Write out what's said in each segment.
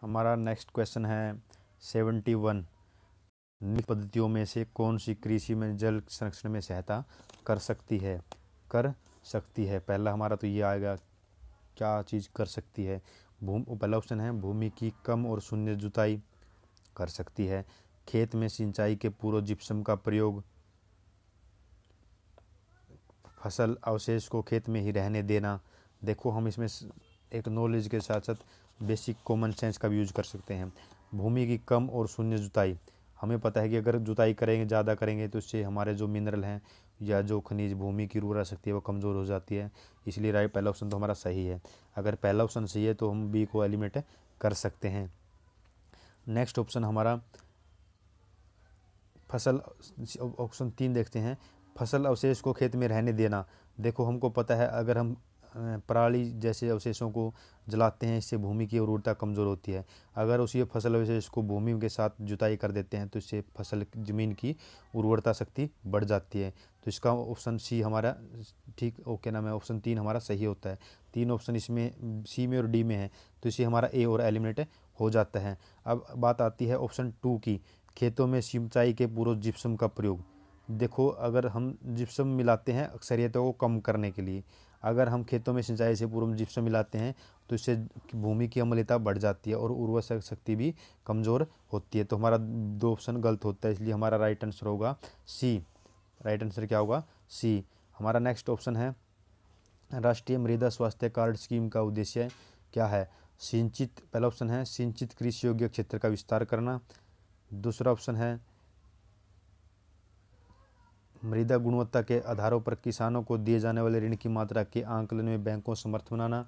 हमारा next question है 71। निम्न पद्धतियों में से कौन सी कृषि में जल संरक्षण में सहायता कर सकती है? पहला हमारा तो ये आएगा, क्या चीज़ कर सकती है? पहला ऑप्शन है भूमि की कम और शून्य जुताई कर सकती है, खेत में सिंचाई के पूर्व जिप्सम का प्रयोग, फसल अवशेष को खेत में ही रहने देना। देखो हम इसमें एक नॉलेज के साथ साथ बेसिक कॉमन सेंस का भी यूज कर सकते हैं। भूमि की कम और शून्य जुताई, हमें पता है कि अगर जुताई करेंगे, ज़्यादा करेंगे तो इससे हमारे जो मिनरल हैं या जो खनिज भूमि की उर्वरा शक्ति है वो कमज़ोर हो जाती है। इसलिए राइट पहला ऑप्शन तो हमारा सही है। अगर पहला ऑप्शन सही है तो हम बी को एलिमिनेट कर सकते हैं। नेक्स्ट ऑप्शन हमारा फसल, ऑप्शन 3 देखते हैं, फसल अवशेष को खेत में रहने देना। देखो हमको पता है अगर हम पराली जैसे अवशेषों को जलाते हैं इससे भूमि की उर्वरता कमज़ोर होती है। अगर उसी फसल अवशेष को भूमि के साथ जुताई कर देते हैं तो इससे फसल ज़मीन की उर्वरता शक्ति बढ़ जाती है। तो इसका ऑप्शन सी हमारा ठीक ओके नाम है, ऑप्शन 3 हमारा सही होता है। 3 ऑप्शन इसमें सी में और डी में है तो इससे हमारा ए और एलिमिनेट हो जाता है। अब बात आती है ऑप्शन 2 की, खेतों में सिंचाई के पूर्व जिप्सम का प्रयोग। देखो अगर हम जिप्सम मिलाते हैं अक्सरियतों को कम करने के लिए, अगर हम खेतों में सिंचाई से पूर्व जिप्सम मिलाते हैं तो इससे भूमि की अम्लता बढ़ जाती है और उर्वरक शक्ति भी कमज़ोर होती है। तो हमारा 2 ऑप्शन गलत होता है, इसलिए हमारा राइट आंसर होगा सी। राइट आंसर क्या होगा? सी। हमारा नेक्स्ट ऑप्शन है राष्ट्रीय मृदा स्वास्थ्य कार्ड स्कीम का उद्देश्य क्या है? सिंचित, पहला ऑप्शन है सिंचित कृषि योग्य क्षेत्र का विस्तार करना। दूसरा ऑप्शन है मृदा गुणवत्ता के आधारों पर किसानों को दिए जाने वाले ऋण की मात्रा के आंकलन में बैंकों समर्थ बनाना।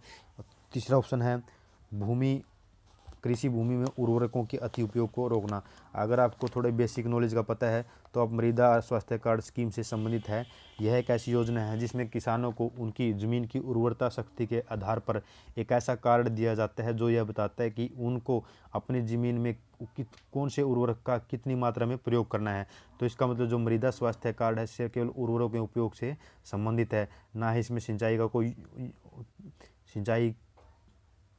तीसरा ऑप्शन है कृषि भूमि में उर्वरकों के अति उपयोग को रोकना। अगर आपको थोड़े बेसिक नॉलेज का पता है तो आप मृदा स्वास्थ्य कार्ड स्कीम से संबंधित है। यह एक ऐसी योजना है जिसमें किसानों को उनकी ज़मीन की उर्वरता शक्ति के आधार पर एक ऐसा कार्ड दिया जाता है जो यह बताता है कि उनको अपनी ज़मीन में कौन से उर्वरक का कितनी मात्रा में प्रयोग करना है। तो इसका मतलब जो मृदा स्वास्थ्य कार्ड है सिर्फ केवल उर्वरकों के उपयोग से संबंधित है, ना ही इसमें सिंचाई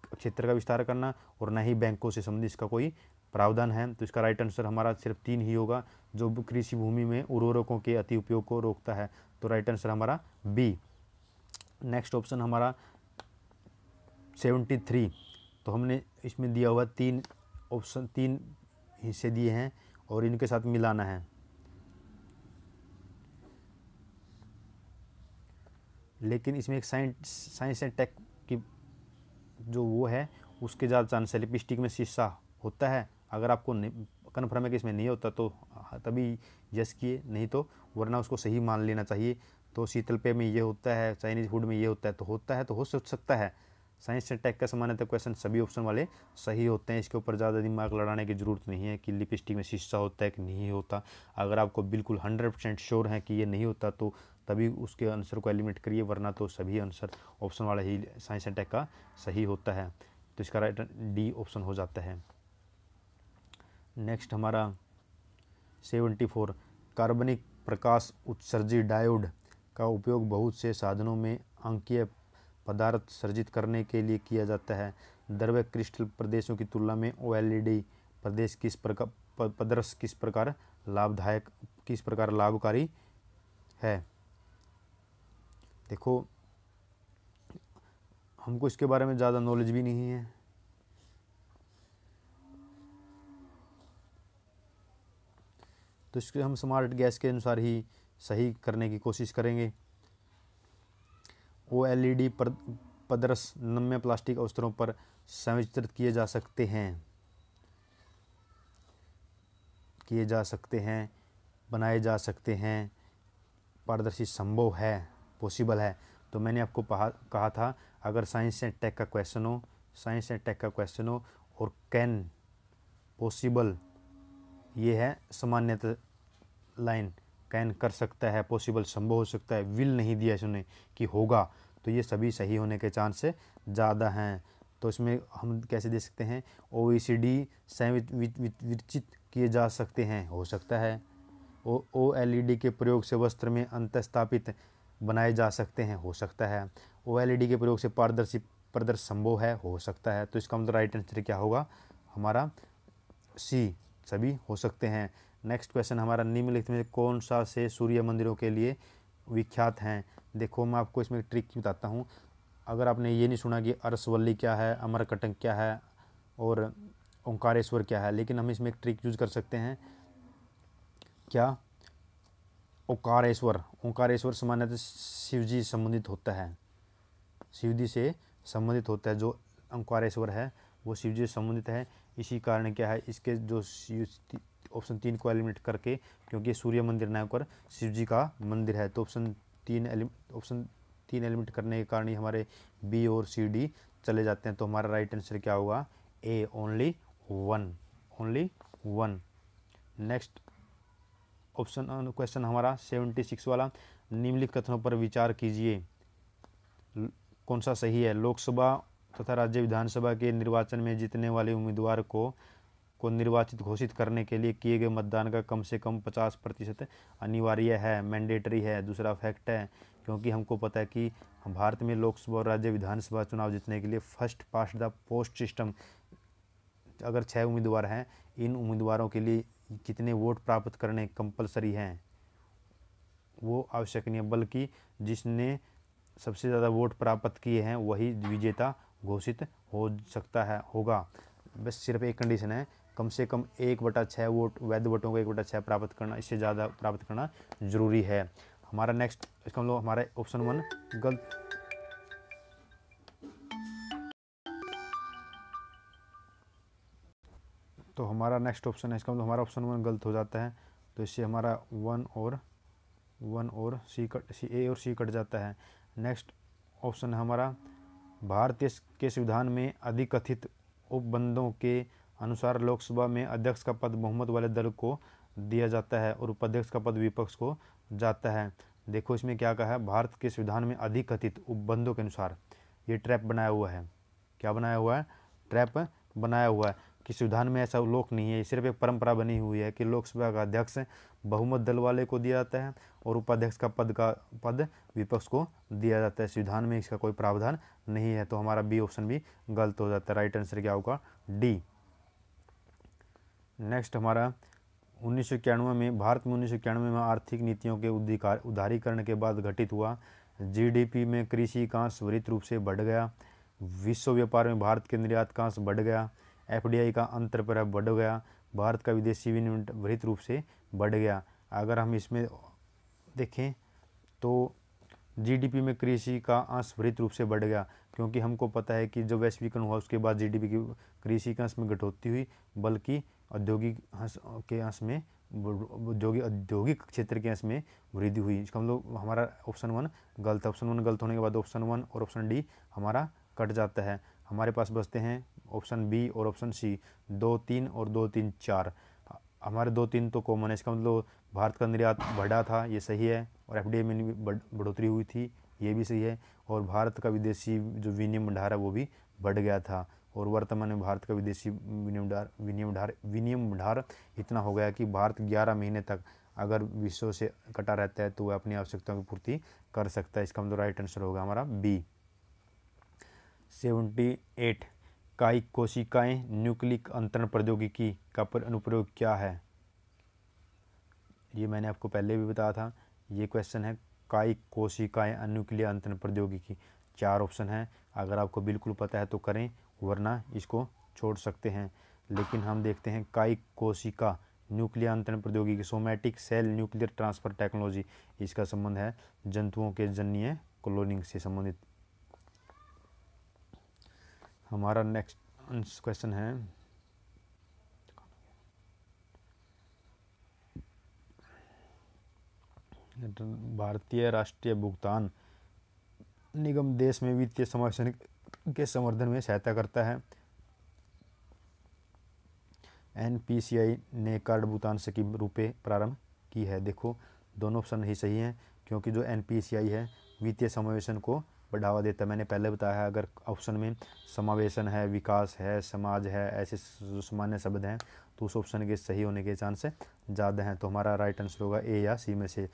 क्षेत्र का विस्तार करना और न ही बैंकों से संबंधित इसका कोई प्रावधान है। तो इसका राइट आंसर हमारा सिर्फ 3 ही होगा, जो कृषि भूमि में उर्वरकों के अति उपयोग को रोकता है। तो राइट आंसर हमारा बी। नेक्स्ट ऑप्शन हमारा 73। तो हमने इसमें दिया हुआ 3 ऑप्शन, 3 हिस्से दिए हैं और इनके साथ मिलाना है। लेकिन इसमें एक साइंस एंड टेक की जो वो है उसके ज़्यादा चांस है। लिपस्टिक में शीशा होता है, अगर आपको कन्फर्म है कि इसमें नहीं होता तो तभी यस किए, नहीं तो वरना उसको सही मान लेना चाहिए। तो शीतल पेय में ये होता है, चाइनीज़ फूड में ये होता है, तो होता है तो हो सकता है। साइंस से टेक का सामान्यतः क्वेश्चन सभी ऑप्शन वाले सही होते हैं, इसके ऊपर ज़्यादा दिमाग लड़ाने की ज़रूरत नहीं है कि लिपस्टिक में शीशा होता है कि नहीं होता। अगर आपको बिल्कुल 100% श्योर है कि ये नहीं होता तो तभी उसके आंसर को एलिमिनेट करिए, वरना तो सभी आंसर ऑप्शन वाला ही साइंस एंड टेक का सही होता है। तो इसका राइट डी ऑप्शन हो जाता है। नेक्स्ट हमारा 74, कार्बनिक प्रकाश उत्सर्जी डायोड का उपयोग बहुत से साधनों में अंकीय पदार्थ सर्जित करने के लिए किया जाता है। द्रव्य क्रिस्टल प्रदेशों की तुलना में OLED प्रदेश किस प्रकार लाभकारी है? देखो हमको इसके बारे में ज़्यादा नॉलेज भी नहीं है, तो इसके हम स्मार्ट गैस के अनुसार ही सही करने की कोशिश करेंगे। OLED पदरस नम्य प्लास्टिक अवसरों पर संवितरित किए जा सकते हैं, बनाए जा सकते हैं, पारदर्शी संभव है, पॉसिबल है। तो मैंने आपको कहा था अगर साइंस एंड टेक का क्वेश्चन हो और कैन, पॉसिबल, ये है सामान्यतः लाइन, कैन कर सकता है, पॉसिबल संभव हो सकता है, विल नहीं दिया इसने कि होगा, तो ये सभी सही होने के चांस ज़्यादा हैं। तो इसमें हम कैसे दे सकते हैं? OECD संवितरित किए जा सकते हैं, हो सकता है। OLED के प्रयोग से वस्त्र में अंतःस्थापित बनाए जा सकते हैं, हो सकता है। OLED के प्रयोग से पारदर्शी संभव है, हो सकता है। तो इसका मतलब राइट आंसर क्या होगा? हमारा सी सभी हो सकते हैं। नेक्स्ट क्वेश्चन हमारा, निम्नलिखित में कौन सा से सूर्य मंदिरों के लिए विख्यात हैं। देखो मैं आपको इसमें ट्रिक बताता हूँ। अगर आपने ये नहीं सुना कि अरसवल्ली क्या है, अमरकंटक क्या है और ओंकारेश्वर क्या है, लेकिन हम इसमें एक ट्रिक यूज कर सकते हैं। क्या? ओंकारेश्वर। ओंकारेश्वर सामान्यतः शिव जी संबंधित होता है, शिव जी से संबंधित होता है। जो ओंकारेश्वर है वो शिव जी से संबंधित है। इसी कारण क्या है, इसके जो ऑप्शन 3 को एलिमिनेट करके, क्योंकि सूर्य मंदिर न होकर शिव जी का मंदिर है, तो ऑप्शन 3 एलिमिनेट करने के कारण ही हमारे बी और सी डी चले जाते हैं। तो हमारा राइट आंसर क्या होगा? A, only one. Next option question हमारा 76 वाला, निम्नलिखित कथनों पर विचार कीजिए, कौन सा सही है। लोकसभा तथा राज्य विधानसभा के निर्वाचन में जीतने वाले उम्मीदवार को निर्वाचित घोषित करने के लिए किए गए मतदान का कम से कम 50% अनिवार्य है, मैंडेटरी है। दूसरा फैक्ट है, क्योंकि हमको पता है कि भारत में लोकसभा और राज्य विधानसभा चुनाव जीतने के लिए first past the post system, अगर 6 उम्मीदवार हैं, इन उम्मीदवारों के लिए कितने वोट प्राप्त करने कंपलसरी हैं वो आवश्यक नहीं है, बल्कि जिसने सबसे ज़्यादा वोट प्राप्त किए हैं वही विजेता घोषित हो सकता है, होगा। बस सिर्फ एक कंडीशन है, कम से कम 1/6 वोट, वैध वोटों को 1/6 प्राप्त करना, इससे ज़्यादा प्राप्त करना जरूरी है। हमारा नेक्स्ट, इसका मतलब हमारा ऑप्शन 1 गलत। तो हमारा नेक्स्ट ऑप्शन है, इसका मतलब हमारा ऑप्शन 1 गलत हो जाता है। तो इससे हमारा 1 और सी ए और सी कट जाता है। नेक्स्ट ऑप्शन है हमारा, भारतीय के संविधान में अधिकथित उपबंधों के अनुसार लोकसभा में अध्यक्ष का पद बहुमत वाले दल को दिया जाता है और उपाध्यक्ष का पद विपक्ष को जाता है। देखो इसमें क्या कहा है, भारत के संविधान में अधिकथित उपबंधों के अनुसार, ये ट्रैप बनाया हुआ है। क्या बनाया हुआ है? ट्रैप बनाया हुआ है कि संविधान में ऐसा लोक नहीं है, ये सिर्फ एक परंपरा बनी हुई है कि लोकसभा का अध्यक्ष बहुमत दल वाले को दिया जाता है और उपाध्यक्ष का पद विपक्ष को दिया जाता है। संविधान में इसका कोई प्रावधान नहीं है। तो हमारा बी ऑप्शन भी गलत हो जाता है। राइट आंसर क्या होगा? डी। नेक्स्ट हमारा 1991 में, भारत में 1991 में आर्थिक नीतियों के उदारीकरण के बाद घटित हुआ जीडीपी में कृषि का अंश त्वरित रूप से बढ़ गया। विश्व व्यापार में भारत के निर्यात का अंश बढ़ गया। एफडीआई का अंतर्प्रभाव बढ़ गया। भारत का विदेशी विनिमय त्वरित रूप से बढ़ गया। अगर हम इसमें देखें तो जीडीपी में कृषि का अंश त्वरित रूप से बढ़ गया, क्योंकि हमको पता है कि जब वैश्वीकरण हुआ उसके बाद जीडीपी की कृषि के अंश में कटौती हुई, बल्कि औद्योगिक अंश के अंश में, औद्योगिक क्षेत्र के अंश में वृद्धि हुई। इसका मतलब हमारा ऑप्शन 1 गलत है। ऑप्शन 1 गलत होने के बाद ऑप्शन 1 और ऑप्शन डी हमारा कट जाता है। हमारे पास बचते हैं ऑप्शन बी और ऑप्शन सी, 2, 3 और 2, 3, 4। हमारे 2, 3 तो कॉमन है। इसका मतलब भारत का निर्यात बढ़ा था, ये सही है, और एफडीआई में बढ़ोतरी हुई थी, ये भी सही है, और भारत का विदेशी जो विनिमय भंडार है वो भी बढ़ गया था, और वर्तमान में भारत का विदेशी विनिमय भंडार इतना हो गया कि भारत 11 महीने तक अगर विश्व से कटा रहता है तो वह अपनी आवश्यकताओं की पूर्ति कर सकता है। इसका मतलब राइट आंसर होगा हमारा बी। 78, कायिक कोशिकाएं न्यूक्लिक अंतरण प्रौद्योगिकी का अनुप्रयोग क्या है? ये मैंने आपको पहले भी बताया था। ये क्वेश्चन है, कायिक कोशिकाएं अन्यूक्लिय अंतरण प्रौद्योगिकी। 4 ऑप्शन है, अगर आपको बिल्कुल पता है तो करें, वरना इसको छोड़ सकते हैं। लेकिन हम देखते हैं, कायिक कोशिका न्यूक्लियर अंतरण प्रौद्योगिकी, somatic cell nuclear transfer technology, इसका संबंध है जंतुओं के जन्य क्लोनिंग से संबंधित। हमारा नेक्स्ट क्वेश्चन है, भारतीय राष्ट्रीय भुगतान निगम देश में वित्तीय समावेशन के संवर्धन में सहायता करता है। एनपीसीआई ने कार्ड भुगतान स्कीम रुपए प्रारंभ की है। देखो दोनों ऑप्शन ही सही हैं, क्योंकि जो एनपीसीआई है वित्तीय समावेशन को बढ़ावा देता है। मैंने पहले बताया है, अगर ऑप्शन में समावेशन है, विकास है, समाज है, ऐसे जो सामान्य शब्द हैं, तो उस ऑप्शन के सही होने के चांस ज़्यादा हैं। तो हमारा राइट आंसर होगा ए या सी में से।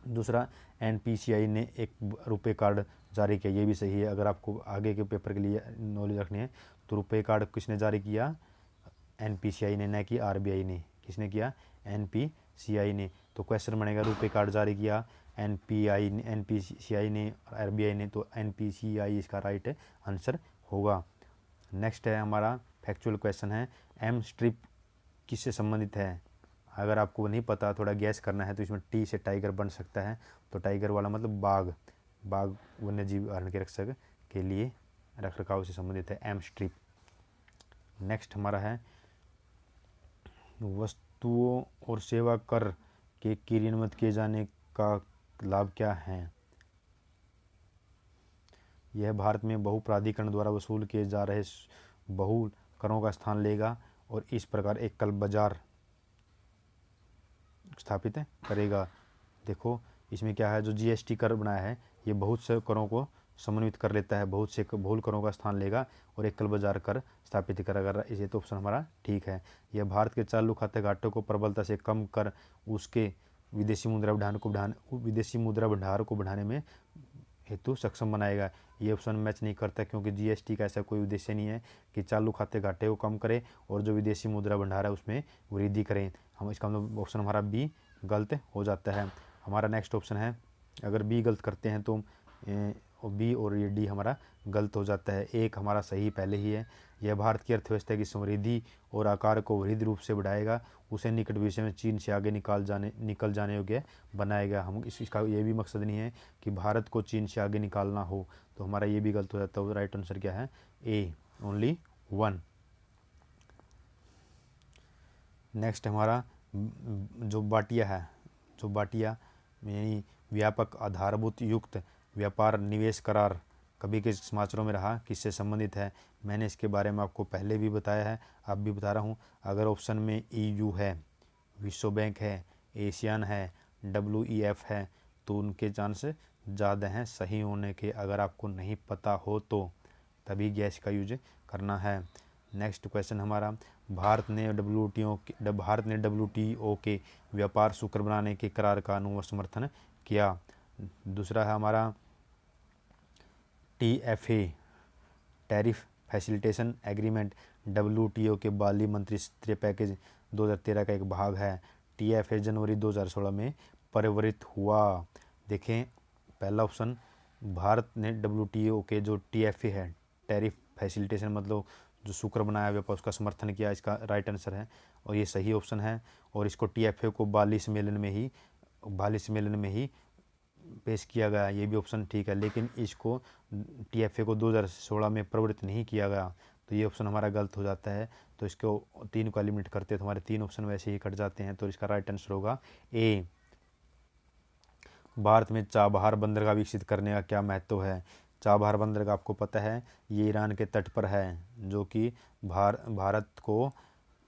दूसरा, एनपीसीआई ने एक रुपए कार्ड जारी किया, ये भी सही है। अगर आपको आगे के पेपर के लिए नॉलेज रखनी है तो रुपए कार्ड किसने जारी किया? एनपीसीआई ने, न कि आरबीआई ने। किसने किया? एनपीसीआई ने। तो क्वेश्चन बनेगा रुपए कार्ड जारी किया एनपीसीआई ने और आरबीआई ने, तो एनपीसीआई इसका राइट आंसर होगा। नेक्स्ट है हमारा फैक्चुअल क्वेश्चन है, एम स्ट्रिप किससे संबंधित है? अगर आपको नहीं पता, थोड़ा गैस करना है, तो इसमें टी से टाइगर बन सकता है। तो टाइगर वाला मतलब बाघ वन्य जीव अभयारण्य के रक्षक के लिए रख रखाव से संबंधित है एम स्ट्रिप। नेक्स्ट हमारा है वस्तुओं और सेवा कर के क्रियान्वित किए जाने का लाभ क्या है? यह भारत में बहु प्राधिकरण द्वारा वसूल किए जा रहे बहु करों का स्थान लेगा और इस प्रकार एक कल बाजार स्थापित करेगा। देखो इसमें क्या है, जो जीएसटी कर बनाया है ये बहुत से करों को समन्वित कर लेता है, बहुत से बहुल करों का स्थान लेगा और एक कल बाजार कर स्थापित करेगा। इसे तो ऑप्शन हमारा ठीक है। यह भारत के चालू खाते घाटों को प्रबलता से कम कर उसके विदेशी मुद्रा भंडार को बढ़ाने में हेतु सक्षम बनाएगा। ये ऑप्शन मैच नहीं करता, क्योंकि जीएसटी का ऐसा कोई उद्देश्य नहीं है कि चालू खाते घाटे को कम करे और जो विदेशी मुद्रा भंडार है उसमें वृद्धि करें। हम इसका मतलब ऑप्शन हमारा बी गलत हो जाता है। हमारा नेक्स्ट ऑप्शन है, अगर बी गलत करते हैं तो बी और ये डी हमारा गलत हो जाता है। एक हमारा सही पहले ही है। यह भारत की अर्थव्यवस्था की समृद्धि और आकार को वृद्धि रूप से बढ़ाएगा, उसे निकट भविष्य में चीन से आगे निकल जाने योग्य बनाएगा। हम इसका ये भी मकसद नहीं है कि भारत को चीन से आगे निकालना हो, तो हमारा ये भी गलत हो जाता है। राइट आंसर क्या है? ए, ओनली 1। नेक्स्ट हमारा जो बाटिया यानी व्यापक आधारभूत युक्त व्यापार निवेश करार कभी के समाचारों में रहा, किससे संबंधित है? मैंने इसके बारे में आपको पहले भी बताया है, अब भी बता रहा हूँ। अगर ऑप्शन में EU है, विश्व बैंक है, एशियान है, WEF है, तो उनके चांस ज़्यादा हैं सही होने के। अगर आपको नहीं पता हो तो तभी गैस का यूज करना है। नेक्स्ट क्वेश्चन हमारा, भारत ने WTO के व्यापार सुकर बनाने के करार का समर्थन किया। दूसरा है हमारा TFA tariff facilitation agreement WTO के बाली मंत्री स्तरीय पैकेज 2013 का एक भाग है। TFA जनवरी 2016 में परिवर्तित हुआ। देखें पहला ऑप्शन, भारत ने WTO के जो TFA है टैरिफ फैसिलिटेशन मतलब जो शुक्र बनाया व्यापार उसका समर्थन किया, इसका राइट आंसर है और ये सही ऑप्शन है। और इसको TFA को बाली सम्मेलन में ही पेश किया गया, ये भी ऑप्शन ठीक है। लेकिन इसको TFA को 2016 में प्रवृत्त नहीं किया गया, तो ये ऑप्शन हमारा गलत हो जाता है। तो इसको 3 को एलिमिनेट करते हैं तो हमारे 3 ऑप्शन वैसे ही कट जाते हैं। तो इसका राइट आंसर होगा ए। भारत में चाबहार बंदरगाह विकसित करने का क्या महत्व है? चाबहार बंदरगाह आपको पता है ये ईरान के तट पर है, जो कि भारत को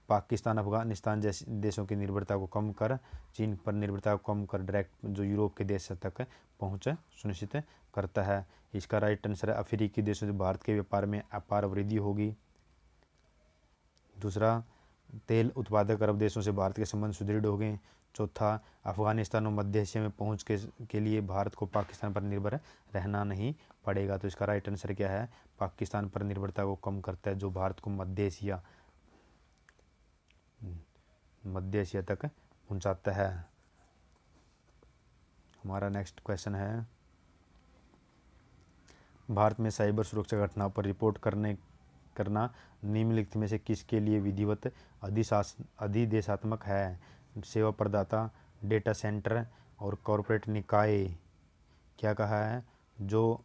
पाकिस्तान अफगानिस्तान जैसे देशों की निर्भरता को कम कर, चीन पर निर्भरता को कम कर डायरेक्ट जो यूरोप के देश तक पहुँच सुनिश्चित करता है। इसका राइट आंसर है अफ्रीकी देशों से भारत के व्यापार में अपार वृद्धि होगी। दूसरा, तेल उत्पादक अरब देशों से भारत के संबंध सुदृढ़ हो गए। चौथा, अफगानिस्तान और मध्य एशिया में पहुंच के लिए भारत को पाकिस्तान पर निर्भर रहना नहीं पड़ेगा। तो इसका राइट आंसर क्या है? पाकिस्तान पर निर्भरता को कम करता है, जो भारत को मध्य एशिया तक पहुंचाता है। हमारा नेक्स्ट क्वेश्चन है, भारत में साइबर सुरक्षा घटनाओं पर रिपोर्ट करना निम्नलिखित में से किसके लिए विधिवत अधिदेशात्मक है? सेवा प्रदाता, डेटा सेंटर और कॉरपोरेट निकाय। क्या कहा है? जो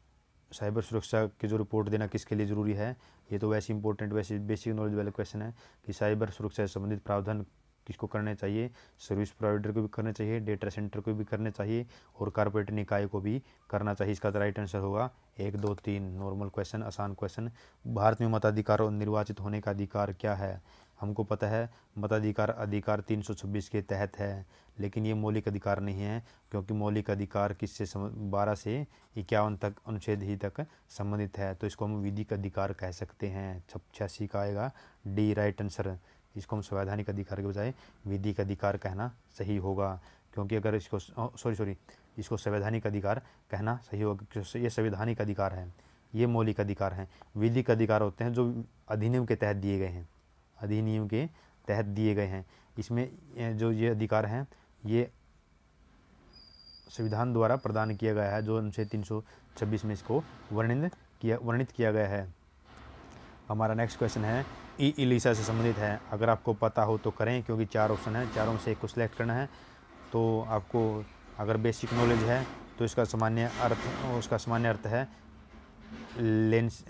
साइबर सुरक्षा की जो रिपोर्ट देना किसके लिए ज़रूरी है? ये तो वैसे इंपॉर्टेंट वैसे बेसिक नॉलेज वाला क्वेश्चन है कि साइबर सुरक्षा से संबंधित प्रावधान किसको करने चाहिए? सर्विस प्रोवाइडर को भी करने चाहिए, डेटा सेंटर को भी करने चाहिए और कॉर्पोरेट निकाय को भी करना चाहिए। इसका राइट आंसर होगा 1, 2, 3। नॉर्मल क्वेश्चन, आसान क्वेश्चन। भारत में मताधिकार और निर्वाचित होने का अधिकार क्या है? हमको पता है अधिकार 326 के तहत है, लेकिन ये मौलिक अधिकार नहीं है, क्योंकि मौलिक अधिकार किससे 12 से 51 तक अनुच्छेद ही तक संबंधित है। तो इसको हम विधिक अधिकार कह सकते हैं। 86 का आएगा डी राइट आंसर। इसको हम संवैधानिक अधिकार के बजाय विधिक अधिकार कहना सही होगा, क्योंकि अगर इसको इसको संवैधानिक अधिकार कहना सही होगा, क्योंकि ये संवैधानिक अधिकार है, ये मौलिक अधिकार हैं। विधिक अधिकार होते हैं जो अधिनियम के तहत दिए गए हैं। अधिनियम के तहत दिए गए हैं। इसमें जो ये अधिकार हैं ये संविधान द्वारा प्रदान किया गया है, जो अनुच्छेद 326 में इसको वर्णित किया गया है। हमारा नेक्स्ट क्वेश्चन है ई इलीसा से संबंधित है। अगर आपको पता हो तो करें, क्योंकि 4 ऑप्शन है, चारों में से एक को सिलेक्ट करना है। तो आपको अगर बेसिक नॉलेज है तो उसका सामान्य अर्थ है लेंस,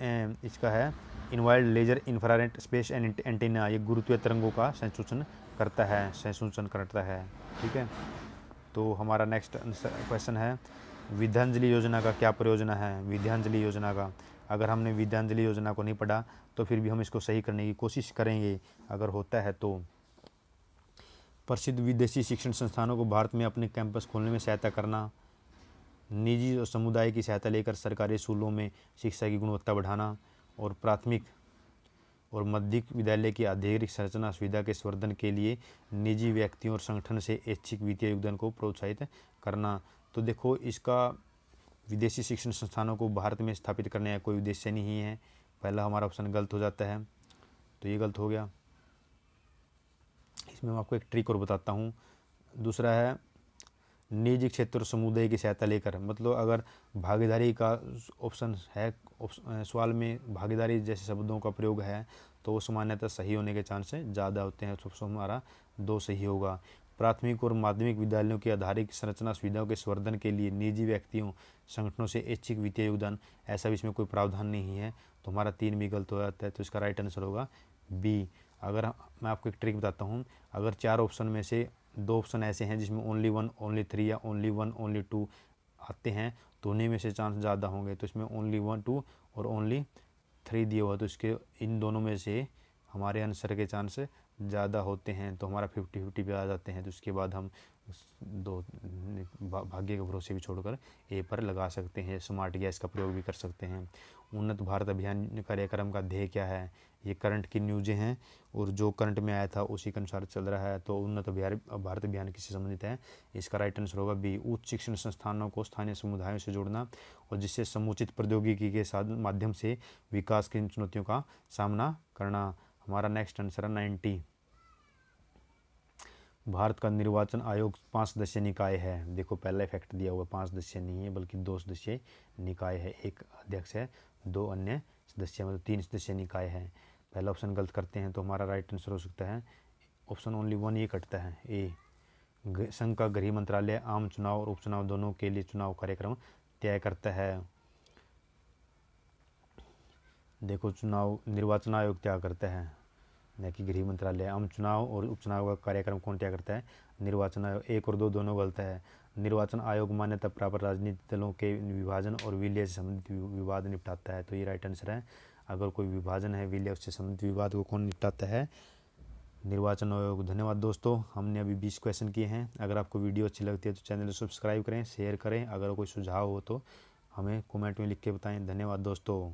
इसका है इनवाइल्ड लेजर इंफ्रारेड स्पेस एंटीना। ये गुरुत्वीय तरंगों का संसूचन करता है। ठीक है, तो हमारा नेक्स्ट क्वेश्चन है विद्यांजलि योजना का क्या प्रयोजन है। विद्यांजलि योजना का, अगर हमने विद्यांजलि योजना को नहीं पढ़ा तो फिर भी हम इसको सही करने की कोशिश करेंगे अगर होता है तो। प्रसिद्ध विदेशी शिक्षण संस्थानों को भारत में अपने कैंपस खोलने में सहायता करना, निजी और समुदाय की सहायता लेकर सरकारी स्कूलों में शिक्षा की गुणवत्ता बढ़ाना, और प्राथमिक और मध्यिक विद्यालय की आधारिक संरचना सुविधा के संवर्धन के लिए निजी व्यक्तियों और संगठन से ऐच्छिक वित्तीय योगदान को प्रोत्साहित करना। तो देखो, इसका विदेशी शिक्षण संस्थानों को भारत में स्थापित करने का कोई उद्देश्य नहीं है। पहला हमारा ऑप्शन गलत हो जाता है, तो ये गलत हो गया। इसमें मैं आपको एक ट्रिक और बताता हूँ। दूसरा है निजी क्षेत्र और समुदाय की सहायता लेकर, मतलब अगर भागीदारी का ऑप्शन है, सवाल में भागीदारी जैसे शब्दों का प्रयोग है तो वो सामान्यतः सही होने के चांस ज़्यादा होते हैं। तो हमारा 2 सही होगा। प्राथमिक और माध्यमिक विद्यालयों की आधारिक संरचना सुविधाओं के संवर्धन के लिए निजी व्यक्तियों संगठनों से ऐच्छिक वित्तीय योगदान, ऐसा भी इसमें कोई प्रावधान नहीं है, तो हमारा 3 भी गलत हो जाता है। तो इसका राइट आंसर होगा बी। अगर मैं आपको एक ट्रिक बताता हूँ, अगर 4 ऑप्शन में से 2 ऑप्शन ऐसे हैं जिसमें ओनली 1, ओनली 3 या ओनली 1, ओनली 2 आते हैं, तो उन्हीं में से चांस ज़्यादा होंगे। तो इसमें ओनली 1, 2 और ओनली 3 दिया हुआ, तो इसके इन दोनों में से हमारे आंसर के चांस ज़्यादा होते हैं, तो हमारा 50-50 पे आ जाते हैं। तो उसके बाद हम भाग्य के भरोसे भी छोड़कर ए पर लगा सकते हैं। स्मार्ट गैस का प्रयोग भी कर सकते हैं। उन्नत भारत अभियान कार्यक्रम का ध्येय क्या है। ये करंट की न्यूज़ें हैं और जो करंट में आया था उसी के अनुसार चल रहा है। तो उन्नत भारत अभियान किससे संबंधित है, इसका राइट आंसर होगा बी। उच्च शिक्षण संस्थानों को स्थानीय समुदायों से जोड़ना और जिससे समुचित प्रौद्योगिकी के माध्यम से विकास की चुनौतियों का सामना करना। हमारा नेक्स्ट आंसर है 90। भारत का निर्वाचन आयोग 5 सदस्यीय निकाय है। देखो, पहला इफेक्ट दिया हुआ 5 सदस्यीय नहीं है बल्कि 2 सदस्यीय निकाय है। एक अध्यक्ष है, 2 अन्य सदस्य, मतलब 3 सदस्यीय निकाय है। पहला ऑप्शन गलत करते हैं तो हमारा राइट आंसर हो सकता है ऑप्शन ओनली 1, ये कटता है ए। संघ का गृह मंत्रालय आम चुनाव और उपचुनाव दोनों के लिए चुनाव कार्यक्रम तय करता है। देखो, निर्वाचन आयोग क्या करता है, न कि गृह मंत्रालय। आम चुनाव और उपचुनाव का कार्यक्रम कौन तय करता है, निर्वाचन आयोग। 1 और 2 दोनों गलत है। निर्वाचन आयोग मान्यता प्राप्त राजनीतिक दलों के विभाजन और विलय से संबंधित विवाद निपटाता है, तो ये राइट आंसर है। अगर कोई विभाजन है, विलय, उससे संबंधित विवाद को कौन निपटाता है, निर्वाचन आयोग। धन्यवाद दोस्तों, हमने अभी 20 क्वेश्चन किए हैं। अगर आपको वीडियो अच्छी लगती है तो चैनल को सब्सक्राइब करें, शेयर करें। अगर कोई सुझाव हो तो हमें कमेंट में लिख के बताएं। धन्यवाद दोस्तों।